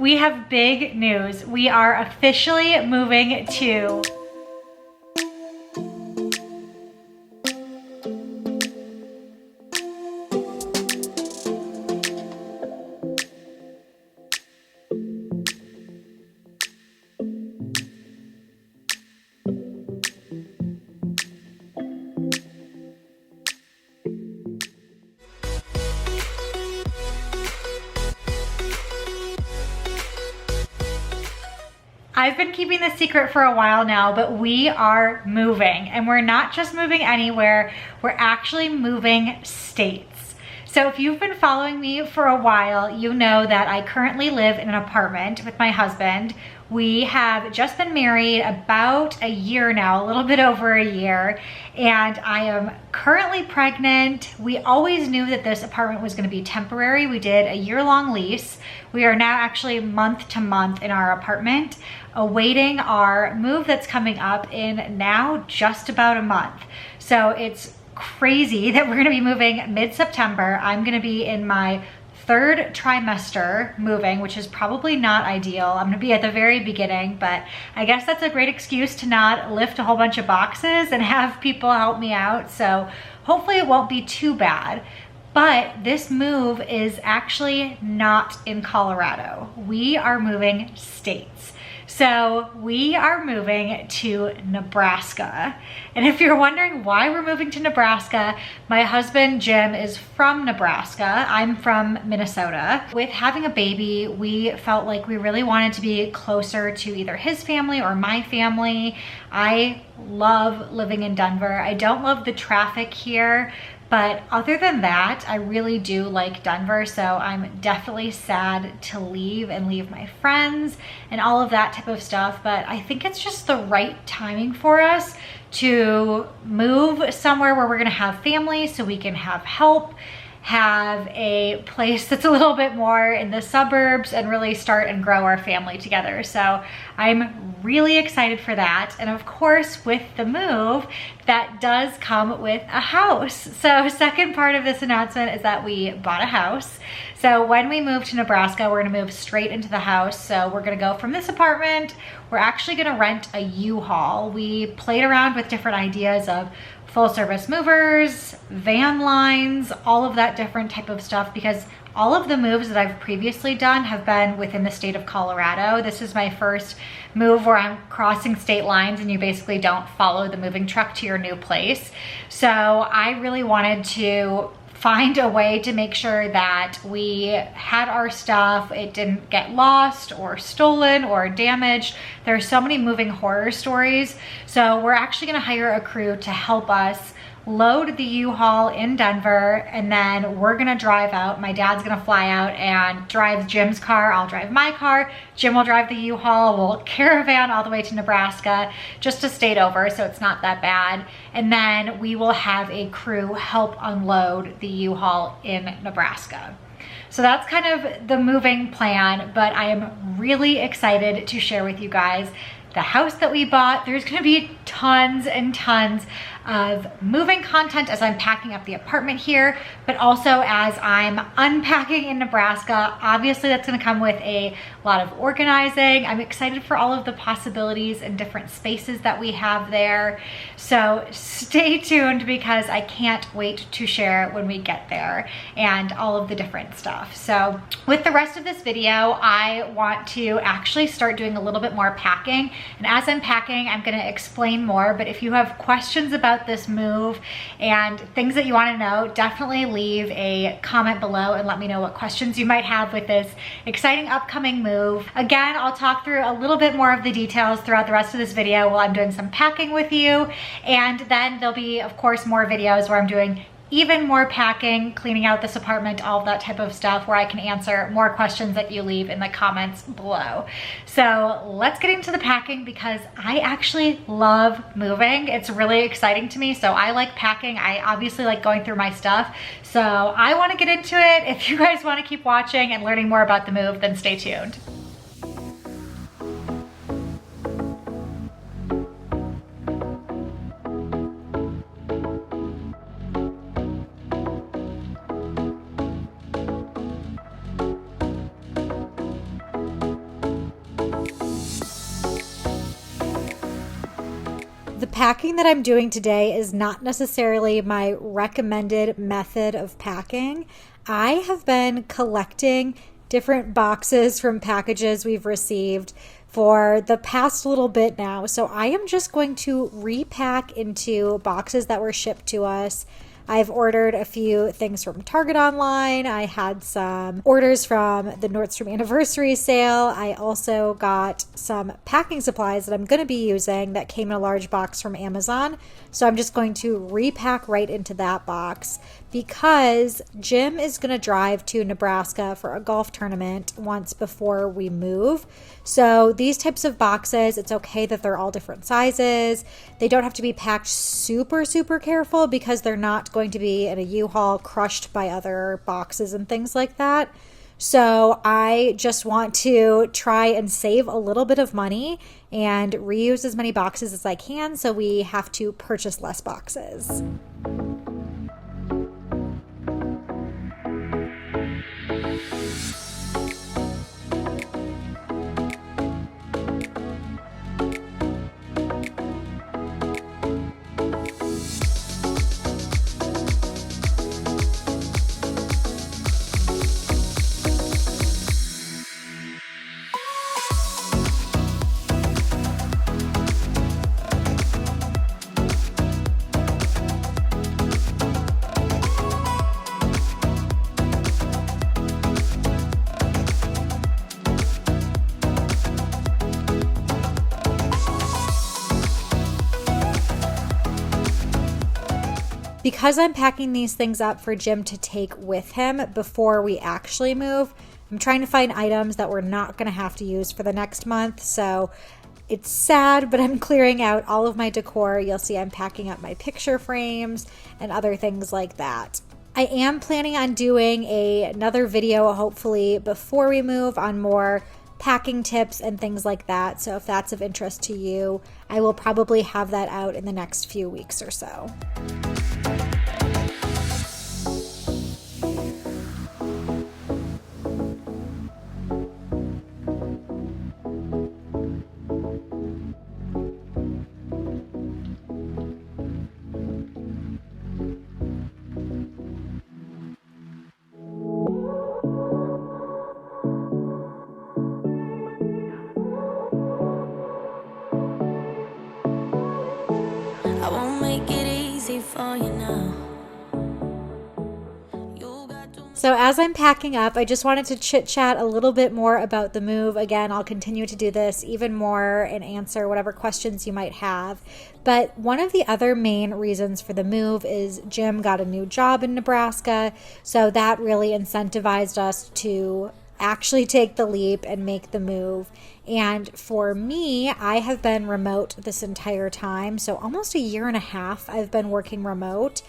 We have big news. We are officially moving to I've been keeping this secret for a while now, but we are moving, and we're not just moving anywhere, we're actually moving states. So if you've been following me for a while, you know that I currently live in an apartment with my husband. We have just been married about a year now, a little bit over a year, and I am currently pregnant. We always knew that this apartment was going to be temporary. We did a year-long lease. We are now actually month to month in our apartment, awaiting our move that's coming up in now just about a month. So it's crazy that we're going to be moving mid-September. I'm going to be in my third trimester moving, which is probably not ideal. I'm gonna be at the very beginning, but I guess that's a great excuse to not lift a whole bunch of boxes and have people help me out. So hopefully it won't be too bad. But this move is actually not in Colorado. We are moving states. So we are moving to Nebraska. And if you're wondering why we're moving to Nebraska, my husband Jim is from Nebraska. I'm from Minnesota. With having a baby, we felt like we really wanted to be closer to either his family or my family. I love living in Denver. I don't love the traffic here, but other than that, I really do like Denver, so I'm definitely sad to leave and leave my friends and all of that type of stuff, but I think it's just the right timing for us to move somewhere where we're gonna have family so we can have help, have a place that's a little bit more in the suburbs, and really start and grow our family together. So I'm really excited for that. And of course, with the move, that does come with a house. So second part of this announcement is that we bought a house. So when we move to Nebraska, we're gonna move straight into the house. So we're gonna go from this apartment, we're actually gonna rent a U-Haul. We played around with different ideas of full service movers, van lines, all of that different type of stuff, because all of the moves that I've previously done have been within the state of Colorado. This is my first move where I'm crossing state lines and you basically don't follow the moving truck to your new place. So I really wanted to find a way to make sure that we had our stuff, it didn't get lost or stolen or damaged. There are so many moving horror stories. So we're actually gonna hire a crew to help us load the U-Haul in Denver, and then we're gonna drive out. My dad's gonna fly out and drive Jim's car. I'll drive my car. Jim will drive the U-Haul. We'll caravan all the way to Nebraska, just a state over, so it's not that bad. And then we will have a crew help unload the U-Haul in Nebraska. So that's kind of the moving plan, but I am really excited to share with you guys the house that we bought. There's gonna be tons and tons of moving content as I'm packing up the apartment here, but also as I'm unpacking in Nebraska. Obviously that's gonna come with a lot of organizing. I'm excited for all of the possibilities and different spaces that we have there. So stay tuned, because I can't wait to share when we get there and all of the different stuff. So with the rest of this video, I want to actually start doing a little bit more packing. And as I'm packing, I'm gonna explain more, but if you have questions about this move and things that you wanna know, definitely leave a comment below and let me know what questions you might have with this exciting upcoming move. Again, I'll talk through a little bit more of the details throughout the rest of this video while I'm doing some packing with you. And then there'll be, of course, more videos where I'm doing even more packing, cleaning out this apartment, all of that type of stuff, where I can answer more questions that you leave in the comments below. So let's get into the packing, because I actually love moving. It's really exciting to me. So I like packing. I obviously like going through my stuff. So I want to get into it. If you guys want to keep watching and learning more about the move, then stay tuned. the packing that I'm doing today is not necessarily my recommended method of packing. I have been collecting different boxes from packages we've received for the past little bit now. So I am just going to repack into boxes that were shipped to us. I've ordered a few things from Target online. I had some orders from the Nordstrom anniversary sale. I also got some packing supplies that I'm going to be using that came in a large box from Amazon. So I'm just going to repack right into that box because Jim is going to drive to Nebraska for a golf tournament once before we move. So these types of boxes, it's okay that they're all different sizes. They don't have to be packed super, super careful because they're not going to be in a U-Haul crushed by other boxes and things like that. So I just want to try and save a little bit of money and reuse as many boxes as I can so we have to purchase less boxes. Because I'm packing these things up for Jim to take with him before we actually move, I'm trying to find items that we're not going to have to use for the next month. So it's sad, but I'm clearing out all of my decor. You'll see I'm packing up my picture frames and other things like that. I am planning on doing another video, hopefully before we move, on more packing tips and things like that. So if that's of interest to you, I will probably have that out in the next few weeks or so. I won't make it easy for you now. So as I'm packing up, I just wanted to chit chat a little bit more about the move. Again, I'll continue to do this even more and answer whatever questions you might have. But one of the other main reasons for the move is Jim got a new job in Nebraska. So that really incentivized us to actually take the leap and make the move. And for me, I have been remote this entire time. So almost a year and a half I've been working remote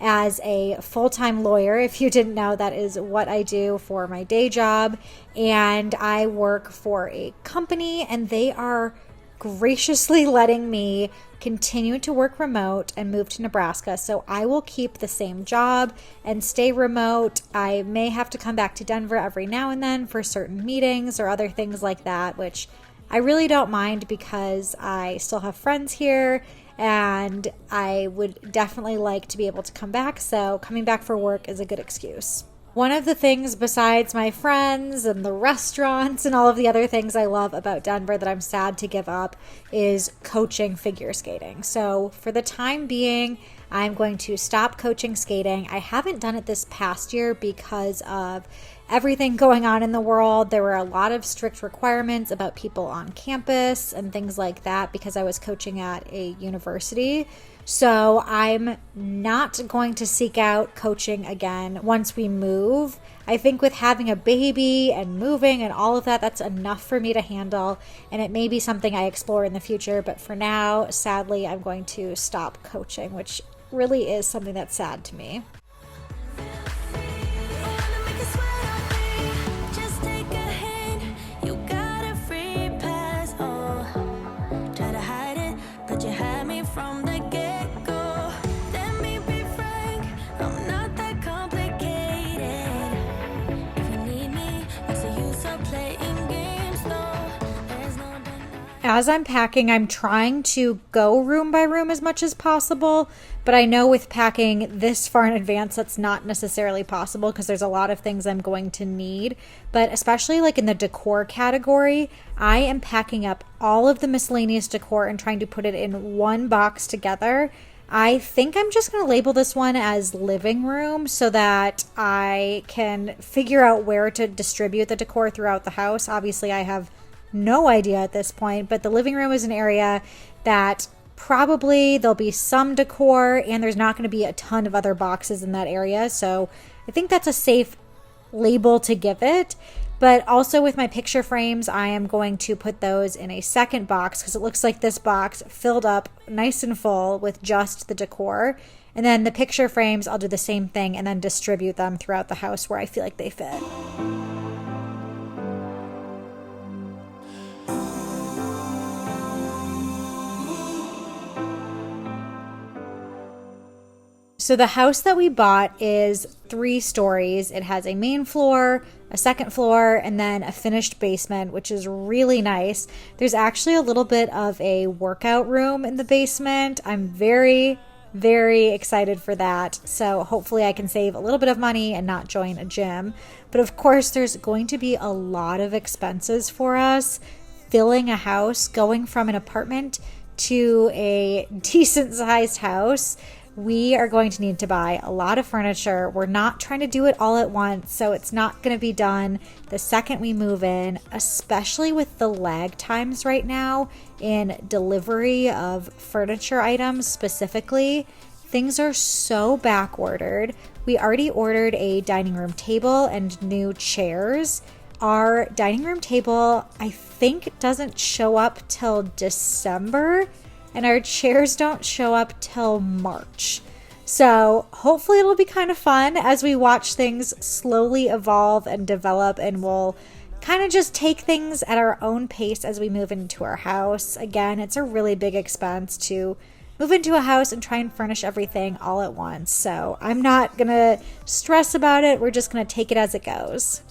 as a full-time lawyer. If you didn't know, that is what I do for my day job. And I work for a company, and they are graciously letting me continue to work remote and move to Nebraska. So I will keep the same job and stay remote. I may have to come back to Denver every now and then for certain meetings or other things like that, which I really don't mind because I still have friends here and I would definitely like to be able to come back. So coming back for work is a good excuse. One of the things besides my friends and the restaurants and all of the other things I love about Denver that I'm sad to give up is coaching figure skating. So for the time being, I'm going to stop coaching skating. I haven't done it this past year because of everything going on in the world. There were a lot of strict requirements about people on campus and things like that because I was coaching at a university. So I'm not going to seek out coaching again once we move. I think with having a baby and moving and all of that, that's enough for me to handle. And it may be something I explore in the future. But for now, sadly, I'm going to stop coaching, which really is something that's sad to me. as I'm packing, I'm trying to go room by room as much as possible, but I know with packing this far in advance, that's not necessarily possible because there's a lot of things I'm going to need. But especially like in the decor category, I am packing up all of the miscellaneous decor and trying to put it in one box together. I think I'm just going to label this one as living room so that I can figure out where to distribute the decor throughout the house. Obviously, I have no idea at this point, but the living room is an area that probably there'll be some decor and there's not going to be a ton of other boxes in that area. So I think that's a safe label to give it. But also with my picture frames, I am going to put those in a second box because it looks like this box filled up nice and full with just the decor. And then the picture frames, I'll do the same thing and then distribute them throughout the house where I feel like they fit. So the house that we bought is 3 stories. It has a main floor, a second floor, and then a finished basement, which is really nice. There's actually a little bit of a workout room in the basement. I'm very, very excited for that. So hopefully I can save a little bit of money and not join a gym. But of course, there's going to be a lot of expenses for us filling a house, going from an apartment to a decent sized house. We are going to need to buy a lot of furniture. We're not trying to do it all at once, so it's not going to be done the second we move in, especially with the lag times right now in delivery of furniture items specifically. Things are so back ordered. We already ordered a dining room table and new chairs. Our dining room table, I think, doesn't show up till December. And our chairs don't show up till March. So hopefully it'll be kind of fun as we watch things slowly evolve and develop, and we'll kind of just take things at our own pace as we move into our house. Again, it's a really big expense to move into a house and try and furnish everything all at once. So I'm not going to stress about it. We're just going to take it as it goes.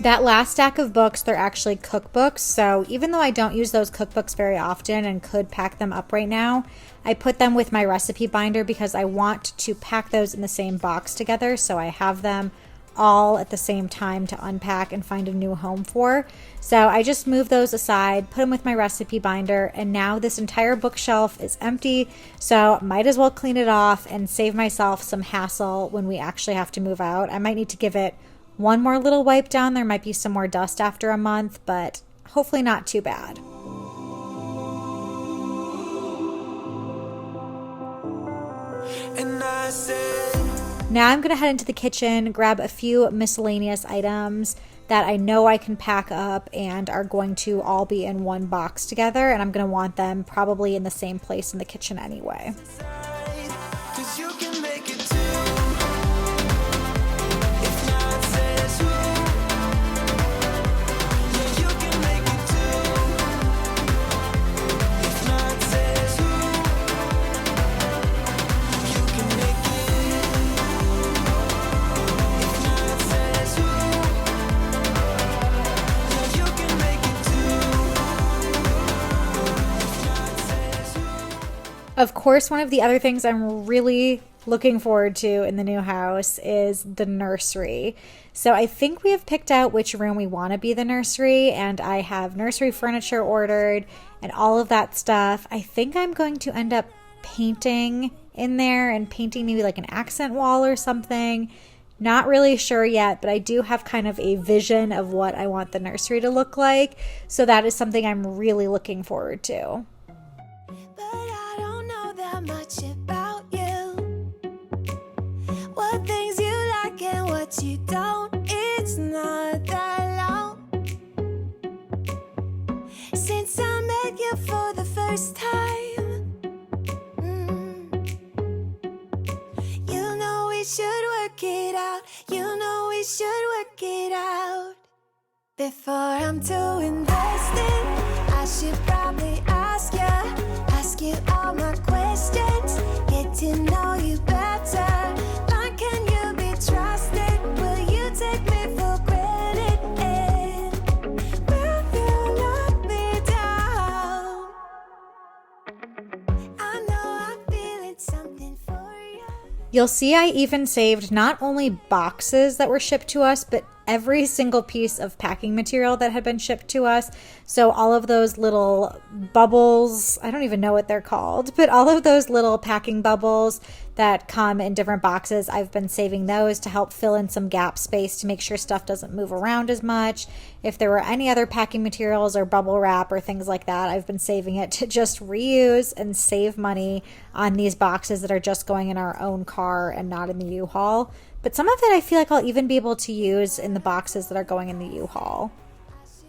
That last stack of books, they're actually cookbooks. So even though I don't use those cookbooks very often and could pack them up right now, I put them with my recipe binder because I want to pack those in the same box together. So I have them all at the same time to unpack and find a new home for. So I just moved those aside, put them with my recipe binder, and now this entire bookshelf is empty. So might as well clean it off and save myself some hassle when we actually have to move out. I might need to give it one more little wipe down. There might be some more dust after a month, but hopefully not too bad. Now I'm going to head into the kitchen, grab a few miscellaneous items that I know I can pack up and are going to all be in one box together, and I'm going to want them probably in the same place in the kitchen anyway. Of course, one of the other things I'm really looking forward to in the new house is the nursery. So I think we have picked out which room we want to be the nursery, and I have nursery furniture ordered and all of that stuff. I think I'm going to end up painting in there and painting maybe like an accent wall or something. Not really sure yet, but I do have kind of a vision of what I want the nursery to look like. So that is something I'm really looking forward to. Much about you, what things you like and what you don't. It's not that long since I met you for the first time. You know we should work it out. You know we should work it out. Before I'm too invested, I should probably You'll see I even saved not only boxes that were shipped to us, but every single piece of packing material that had been shipped to us. So all of those little bubbles, I don't even know what they're called, but all of those little packing bubbles that come in different boxes, I've been saving those to help fill in some gap space to make sure stuff doesn't move around as much. If there were any other packing materials or bubble wrap or things like that, I've been saving it to just reuse and save money on these boxes that are just going in our own car and not in the U-Haul. But some of it I feel like I'll even be able to use in the boxes that are going in the U-Haul.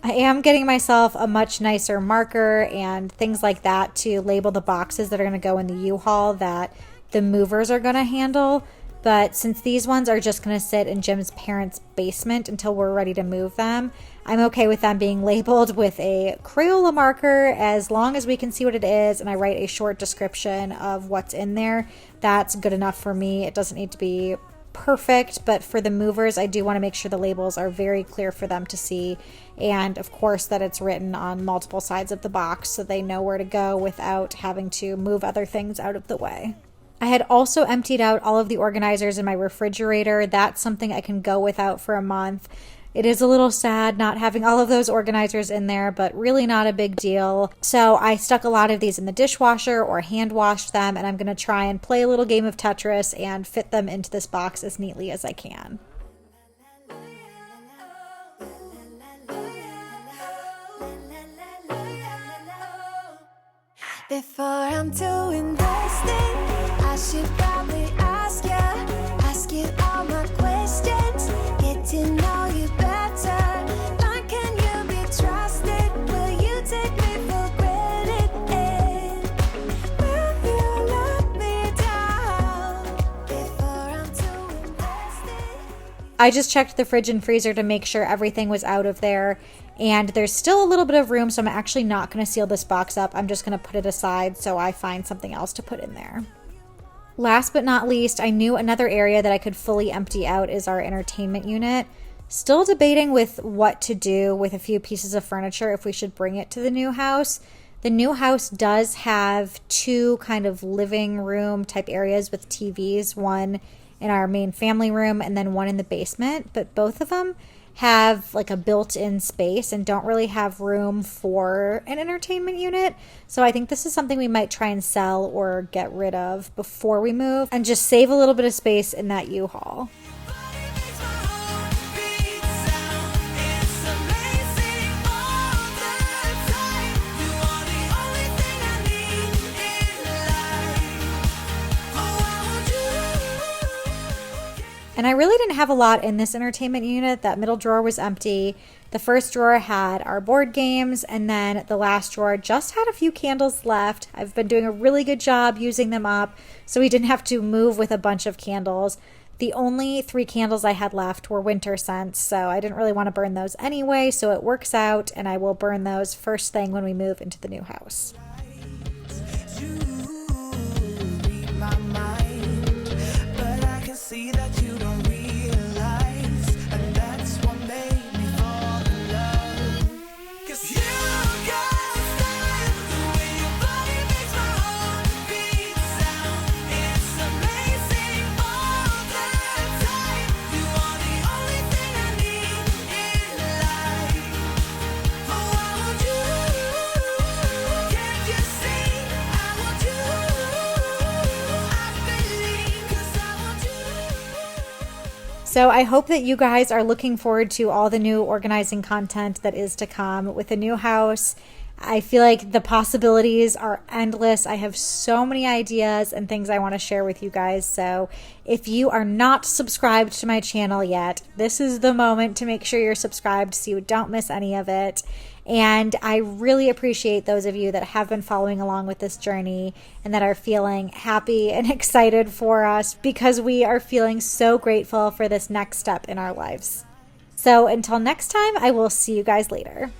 I am getting myself a much nicer marker and things like that to label the boxes that are going to go in the U-Haul that the movers are going to handle. But since these ones are just going to sit in Jim's parents' basement until we're ready to move them, I'm okay with them being labeled with a Crayola marker as long as we can see what it is and I write a short description of what's in there. That's good enough for me. It doesn't need to be perfect, but for the movers, I do want to make sure the labels are very clear for them to see, and of course that it's written on multiple sides of the box so they know where to go without having to move other things out of the way. I had also emptied out all of the organizers in my refrigerator. That's something I can go without for a month. It is a little sad not having all of those organizers in there, but really not a big deal. So I stuck a lot of these in the dishwasher or hand washed them, and I'm going to try and play a little game of Tetris and fit them into this box as neatly as I can. Before I'm too invested, I should probably ask you all my questions, get to know you better. Like, can you be trusted? Will you take me for granted? And will you let me down? Before I'm too invested. I just checked the fridge and freezer to make sure everything was out of there. And there's still a little bit of room, so I'm actually not going to seal this box up. I'm just going to put it aside so I find something else to put in there. Last but not least, I knew another area that I could fully empty out is our entertainment unit. Still debating with what to do with a few pieces of furniture if we should bring it to the new house. The new house does have two kind of living room type areas with TVs, one in our main family room and then one in the basement, but both of them have like a built-in space and don't really have room for an entertainment unit. So I think this is something we might try and sell or get rid of before we move and just save a little bit of space in that U-Haul. And I really didn't have a lot in this entertainment unit. That middle drawer was empty. The first drawer had our board games, and then the last drawer just had a few candles left. I've been doing a really good job using them up, so we didn't have to move with a bunch of candles. The only 3 candles I had left were winter scents, so I didn't really want to burn those anyway, so it works out, and I will burn those first thing when we move into the new house. See that you don't realize, and that's what made me fall in love. 'Cause you got style, the way your body makes my heart beat sound. It's amazing all the time. You are the only thing I need in life. Oh, I want you. Can't you see? I want you. I believe, 'cause I want you. So I hope that you guys are looking forward to all the new organizing content that is to come with the new house. I feel like the possibilities are endless. I have so many ideas and things I want to share with you guys. So if you are not subscribed to my channel yet, this is the moment to make sure you're subscribed so you don't miss any of it. And I really appreciate those of you that have been following along with this journey and that are feeling happy and excited for us because we are feeling so grateful for this next step in our lives. So until next time, I will see you guys later.